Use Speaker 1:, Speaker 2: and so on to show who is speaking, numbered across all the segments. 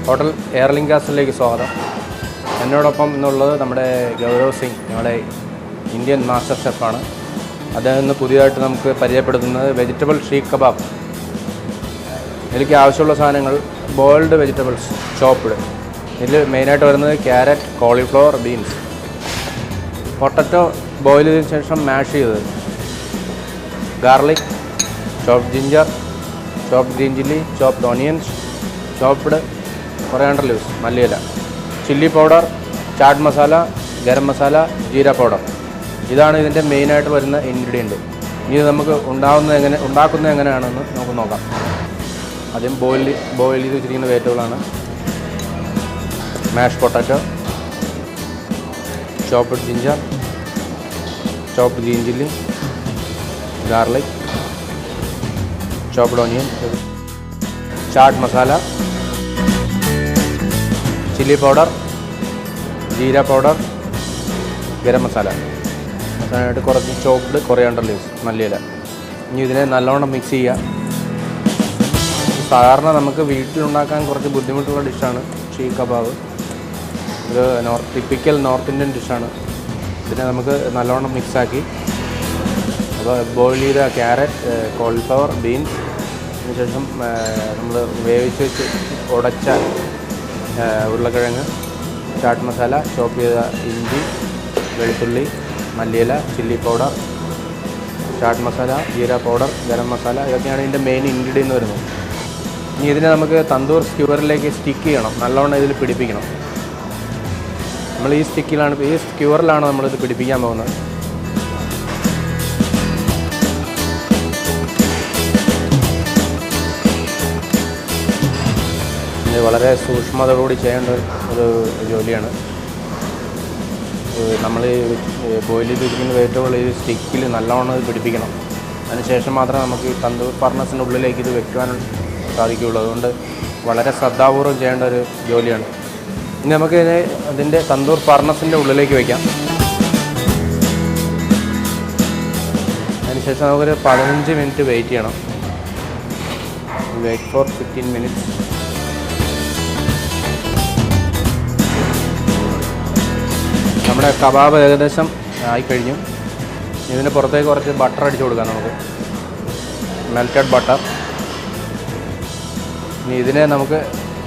Speaker 1: Hotel എയർലിങ്ക് കാസിലേക്ക് സ്വാഗതം. എന്നോടൊപ്പം ഇന്നുള്ളത് നമ്മുടെ ഗൗരവ് സിംഗ്, നമ്മുടെ ഇന്ത്യൻ മാസ്റ്റർ ഷെഫാണ്. അദ്ദേഹം ഇന്ന് പുതിയതായിട്ട് നമുക്ക് പരിചയപ്പെടുത്തുന്നത് വെജിറ്റബിൾ ഷീഖ് കബാബ്. ഇതിലേക്ക് ആവശ്യമുള്ള സാധനങ്ങൾ ബോയിൽഡ് വെജിറ്റബിൾസ് ചോപ്പ്ഡ്. ഇതിൽ മെയിനായിട്ട് വരുന്നത് carrot, cauliflower, beans, potato boil ചെയ്തതിന് ശേഷം മാഷ് ചെയ്തത്, garlic, chopped ginger, chopped green chilli, chopped onions, chopped coriander leaves, മല്ലിയില, chilli powder, chaat masala, garam masala, jeera powder. ഇതാണ് ഇതിൻ്റെ മെയിനായിട്ട് വരുന്ന ഇൻഗ്രീഡിയൻറ്റ്. ഇത് നമുക്ക് ഉണ്ടാക്കുന്നത് എങ്ങനെയാണെന്ന് നമുക്ക് നോക്കാം. ആദ്യം ബോയിൽ ചെയ്ത് വെച്ചിരിക്കുന്ന വെജിറ്റബിളാണ് mash potato, chopped ginger, chopped green chilli, garlic, chopped onion, chaat masala, chilli powder, jeera powder, garam masala, മസാലയായിട്ട് കുറച്ച് ചോപ്ഡ് കൊറിയാണ്ടർ ലീവ്സ്, മല്ലിയില. ഇനി ഇതിനെ നല്ലോണം മിക്സ് ചെയ്യുക. സാധാരണ നമുക്ക് വീട്ടിലുണ്ടാക്കാൻ കുറച്ച് ബുദ്ധിമുട്ടുള്ള ഡിഷാണ് ഷീഖ് കബാബ്. ഇത് ടിപ്പിക്കൽ നോർത്ത് ഇന്ത്യൻ ഡിഷാണ്. ഇതിനെ നമുക്ക് നല്ലോണം മിക്സാക്കി, അപ്പോൾ ബോയിൽ ചെയ്ത ക്യാരറ്റ്, കോളിഫ്ലവർ, ബീൻസ്, അതിനുശേഷം നമ്മൾ വേവിച്ച് വെച്ച് ഉടച്ച ഉരുളക്കിഴങ്ങ്, ചാട്ട് മസാല, ചോപ്പ് ചെയ്ത ഇഞ്ചി, വെളുത്തുള്ളി, മല്ലിയില, chilli powder, chaat masala, jeera powder, garam masala, ഇതൊക്കെയാണ് ഇതിൻ്റെ മെയിൻ ഇൻഗ്രീഡിയൻറ്റ് വരുന്നത്. ഇനി ഇതിനെ നമുക്ക് തന്തൂർ സ്ക്യൂവറിലേക്ക് സ്റ്റിക്ക് ചെയ്യണം, നല്ലോണം ഇതിൽ പിടിപ്പിക്കണം. നമ്മൾ ഈ സ്ക്യൂവറിലാണ് നമ്മളിത് പിടിപ്പിക്കാൻ പോകുന്നത്. ഇത് വളരെ സൂക്ഷ്മതയോടുകൂടി ചെയ്യേണ്ട ഒരു ജോലിയാണ്. നമ്മൾ ബോയിൽ ചെയ്തിരിക്കുന്ന വെജിറ്റബിൾ ഈ സ്റ്റിക്കിൽ നല്ലോണം ഇത് പിടിപ്പിക്കണം. അതിനുശേഷം മാത്രമേ നമുക്ക് ഈ തന്തൂർ ഫർണസിൻ്റെ ഉള്ളിലേക്ക് ഇത് വെക്കുവാൻ സാധിക്കുകയുള്ളൂ. അതുകൊണ്ട് വളരെ ശ്രദ്ധാപൂർവ്വം ചെയ്യേണ്ട ഒരു ജോലിയാണ്. ഇനി നമുക്കിതിനെ അതിൻ്റെ തന്തൂർ ഫർണസിൻ്റെ ഉള്ളിലേക്ക് വയ്ക്കാം. അതിനുശേഷം നമുക്കൊരു 15 മിനിറ്റ് വെയിറ്റ് ചെയ്യണം. Wait for 15 minutes. നമ്മുടെ കബാബ് ഏകദേശം ആയിക്കഴിഞ്ഞു. ഇതിന് പുറത്തേക്ക് കുറച്ച് ബട്ടർ അടിച്ചു കൊടുക്കാം നമുക്ക്, മെൽറ്റഡ് ബട്ടർ. ഇനി ഇതിനെ നമുക്ക്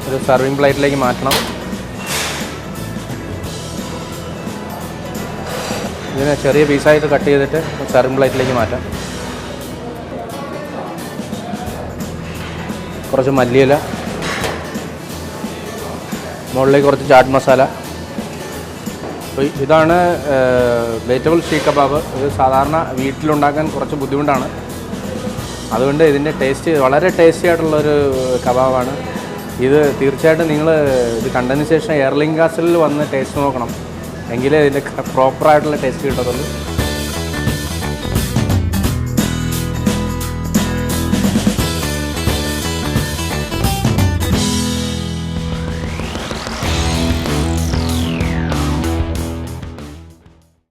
Speaker 1: ഒരു സർവിങ് പ്ലേറ്റിലേക്ക് മാറ്റണം. ഇതിനെ ചെറിയ പീസായിട്ട് കട്ട് ചെയ്തിട്ട് സർവിങ് പ്ലേറ്റിലേക്ക് മാറ്റാം. കുറച്ച് മല്ലിയില, മുകളിലേക്ക് കുറച്ച് ചാട്ട് മസാല. അപ്പോൾ ഇതാണ് വെജിറ്റബിൾ ഷീഖ് കബാബ്. ഇത് സാധാരണ വീട്ടിലുണ്ടാക്കാൻ കുറച്ച് ബുദ്ധിമുട്ടാണ്. അതുകൊണ്ട് ഇതിൻ്റെ ടേസ്റ്റ് വളരെ ടേസ്റ്റി ആയിട്ടുള്ളൊരു കബാബാണ്. ഇത് തീർച്ചയായിട്ടും നിങ്ങൾ ഇത് കണ്ടതിന് ശേഷം എയർലിങ്ക് കാസിൽ വന്ന് ടേസ്റ്റ് നോക്കണം, എങ്കിലേ ഇതിൻ്റെ പ്രോപ്പറായിട്ടുള്ള ടേസ്റ്റ് കിട്ടത്തുള്ളൂ.